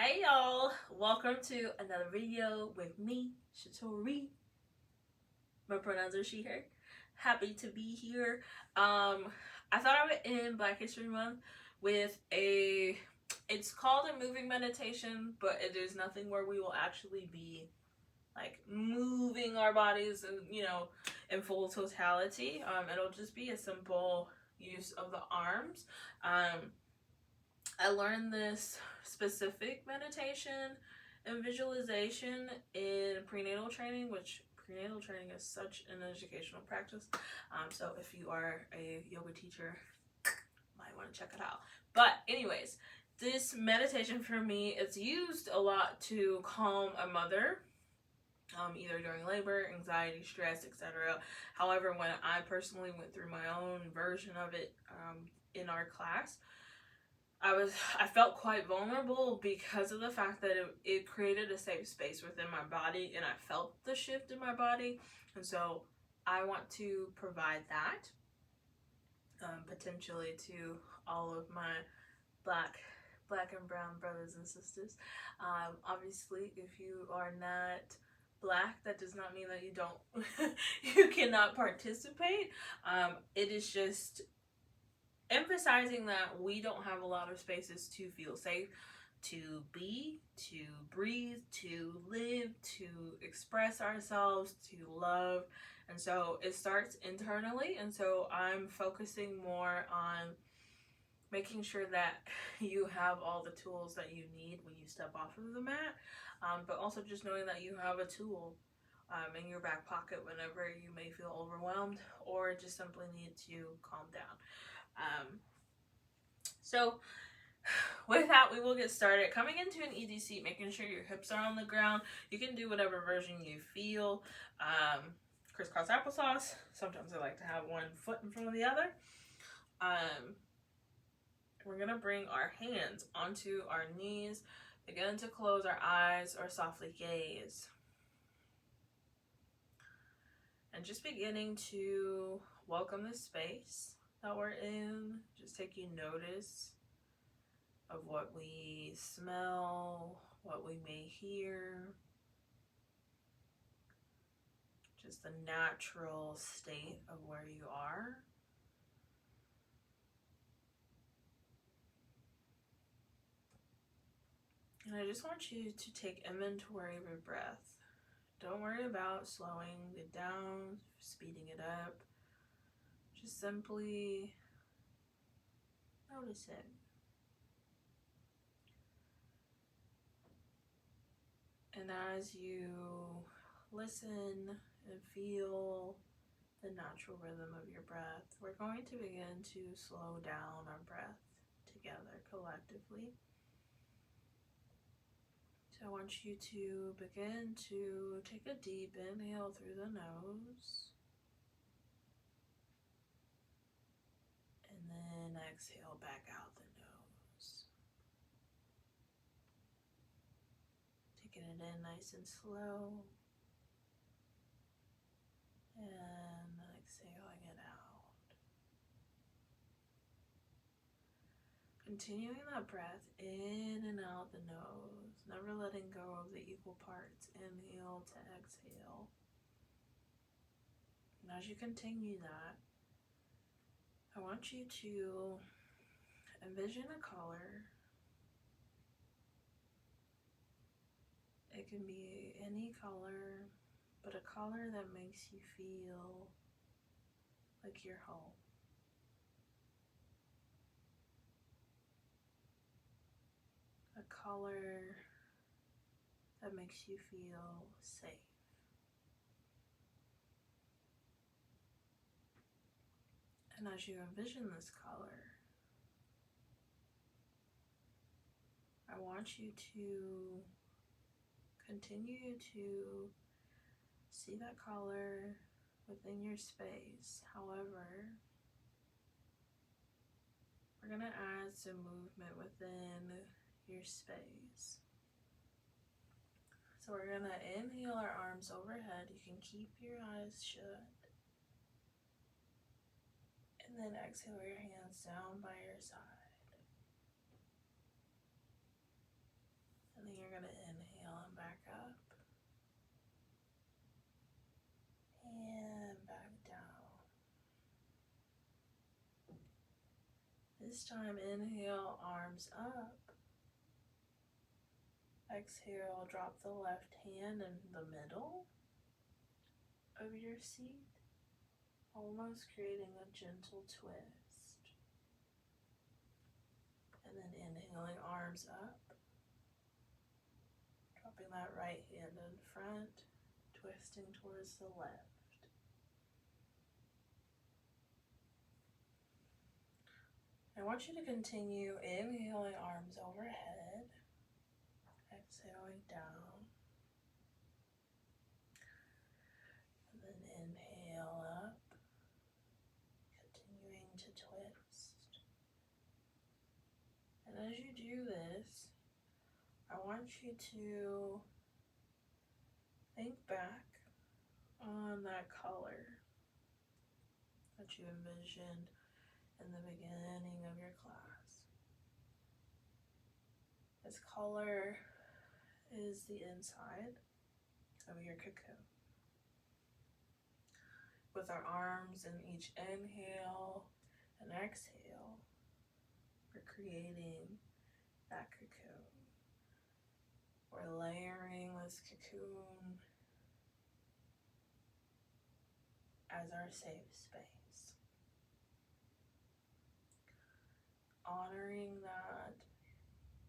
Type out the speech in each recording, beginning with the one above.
Hey y'all, welcome to another video with me, Shatori. My pronouns are she, her. Happy to be here. I thought I would end Black History Month with it's called a moving meditation, but it is nothing where we will actually be like moving our bodies, in full totality. It'll just be a simple use of the arms. I learned this specific meditation and visualization in prenatal training, which prenatal training is such an educational practice. So if you are a yoga teacher, might want to check it out. But anyways, this meditation for me is used a lot to calm a mother, either during labor, anxiety, stress, etc. However, when I personally went through my own version of it in our class, I felt quite vulnerable because of the fact that it created a safe space within my body, and I felt the shift in my body. And so I want to provide that potentially to all of my black and brown brothers and sisters. Obviously, if you are not black, that does not mean that you don't you cannot participate. It is just emphasizing that we don't have a lot of spaces to feel safe, to be, to breathe, to live, to express ourselves, to love. And so it starts internally. And so I'm focusing more on making sure that you have all the tools that you need when you step off of the mat, but also just knowing that you have a tool in your back pocket whenever you may feel overwhelmed or just simply need to calm down. So with that, we will get started. Coming into an easy seat, making sure your hips are on the ground. You can do whatever version you feel. Crisscross applesauce. Sometimes I like to have one foot in front of the other. We're going to bring our hands onto our knees. Begin to close our eyes or softly gaze. And just beginning to welcome the space that we're in. Just taking notice of what we smell, what we may hear, just the natural state of where you are. And I just want you to take inventory of your breath. Don't worry about slowing it down, speeding it up. Just simply notice it. And as you listen and feel the natural rhythm of your breath, we're going to begin to slow down our breath together collectively. So I want you to begin to take a deep inhale through the nose. And then exhale back out the nose. Taking it in nice and slow. And exhaling it out. Continuing that breath in and out the nose, never letting go of the equal parts, inhale to exhale. And as you continue that, I want you to envision a color. It can be any color, but a color that makes you feel like you're home. A color that makes you feel safe. And as you envision this color, I want you to continue to see that color within your space. However, we're going to add some movement within your space. So we're going to inhale our arms overhead. You can keep your eyes shut. And then exhale your hands down by your side. And This time, inhale, arms up. Exhale, drop the left hand in the middle of your seat, almost creating a gentle twist. And then inhaling, arms up. Dropping that right hand in front, twisting towards the left. I want you to continue inhaling, arms overhead, exhaling down, and then inhale up, continuing to twist. And as you do this, I want you to think back on that color that you envisioned in the beginning of your class. This color is the inside of your cocoon. With our arms in each inhale and exhale, we're creating that cocoon. We're layering this cocoon as our safe space. Honoring that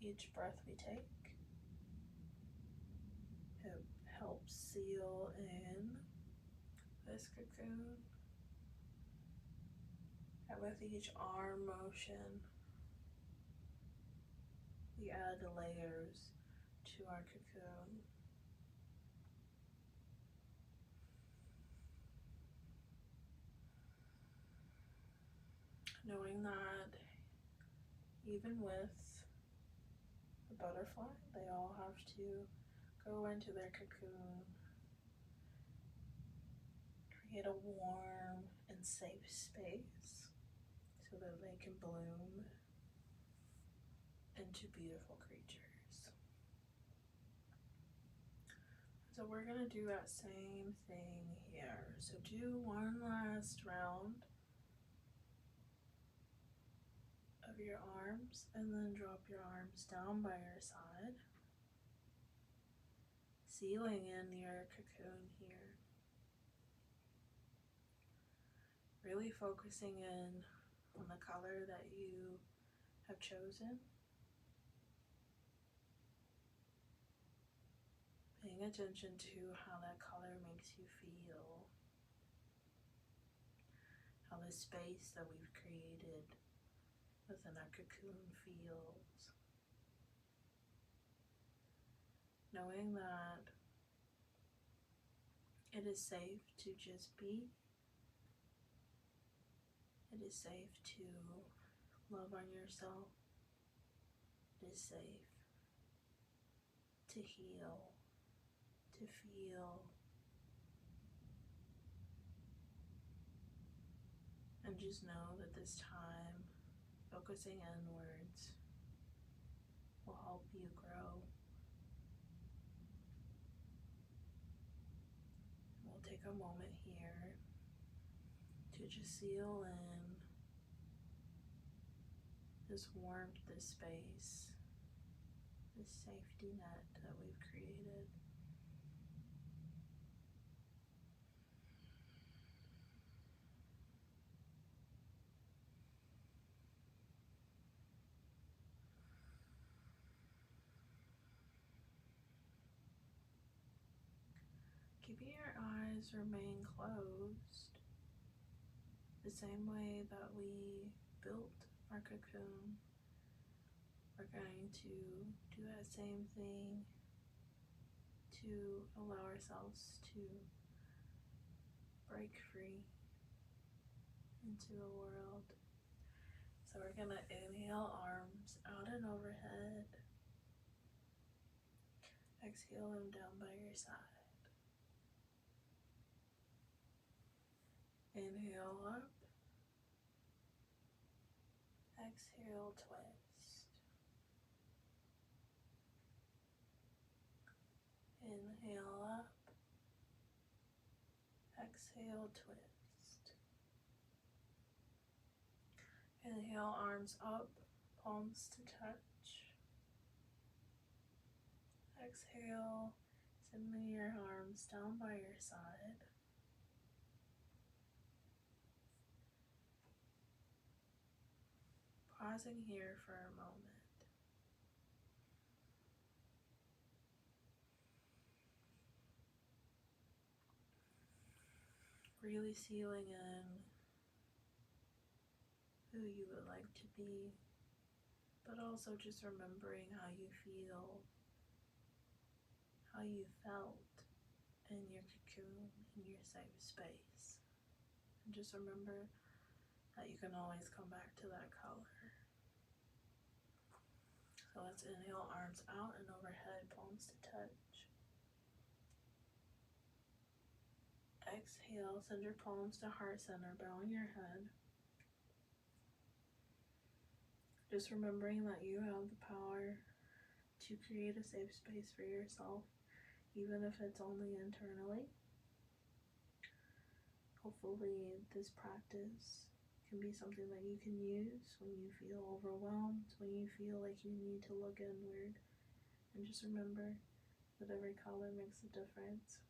each breath we take, it helps seal in this cocoon. And with each arm motion, we add layers to our cocoon. Knowing that even with the butterfly, they all have to go into their cocoon, create a warm and safe space so that they can bloom into beautiful creatures. So we're gonna do that same thing here. So do one last round of your arms and then drop your arms down by your side, sealing in your cocoon here. Really focusing in on the color that you have chosen. Paying attention to how that color makes you feel. How the space that we've created within our cocoon feels. Knowing that it is safe to just be. It is safe to love on yourself. It is safe to heal, to feel, and just know that this time, focusing inwards will help you grow. We'll take a moment here to just seal in this warmth, this space, this safety net that we've created. Keeping your eyes remain closed, the same way that we built our cocoon. We're going to do that same thing to allow ourselves to break free into the world. So we're gonna inhale, arms out and overhead. Exhale them down by your side. Inhale up. Exhale, twist. Inhale up. Exhale, twist. Inhale, arms up, palms to touch. Exhale, sending your arms down by your side. Pausing here for a moment. Really sealing in who you would like to be, but also just remembering how you feel, how you felt in your cocoon, in your safe space. And just remember that you can always come back to that color. So let's inhale, arms out and overhead, palms to touch. Exhale, send your palms to heart center, bowing your head. Just remembering that you have the power to create a safe space for yourself, even if it's only internally. Hopefully this practice can be something that you can use when you feel overwhelmed, when you feel like you need to look inward. And just remember that every color makes a difference.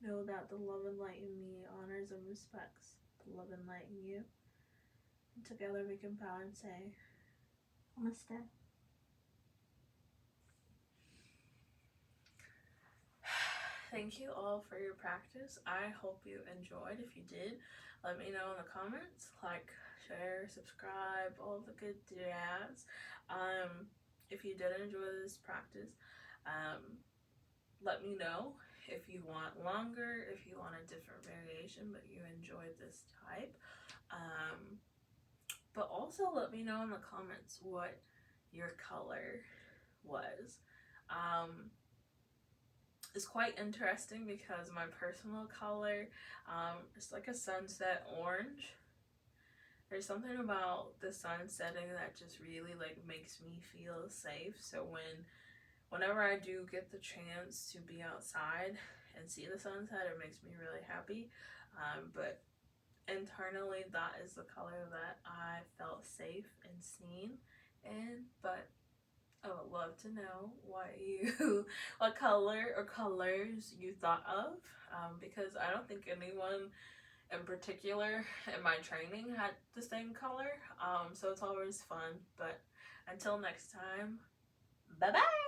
Know that the love and light in me honors and respects the love and light in you. And together we can bow and say, Namaste. Thank you all for your practice. I hope you enjoyed. If you did, let me know in the comments. Like, share, subscribe, all the good jazz. If you did enjoy this practice, let me know if you want longer, if you want a different variation, but you enjoyed this type. But also let me know in the comments what your color was. It's quite interesting because my personal color is like a sunset orange. There's something about the sun setting that just really like makes me feel safe. So whenever I do get the chance to be outside and see the sunset, it makes me really happy. But internally, that is the color that I felt safe and seen in. But I would love to know what color or colors you thought of, because I don't think anyone in particular in my training had the same color. So it's always fun. But until next time, bye bye.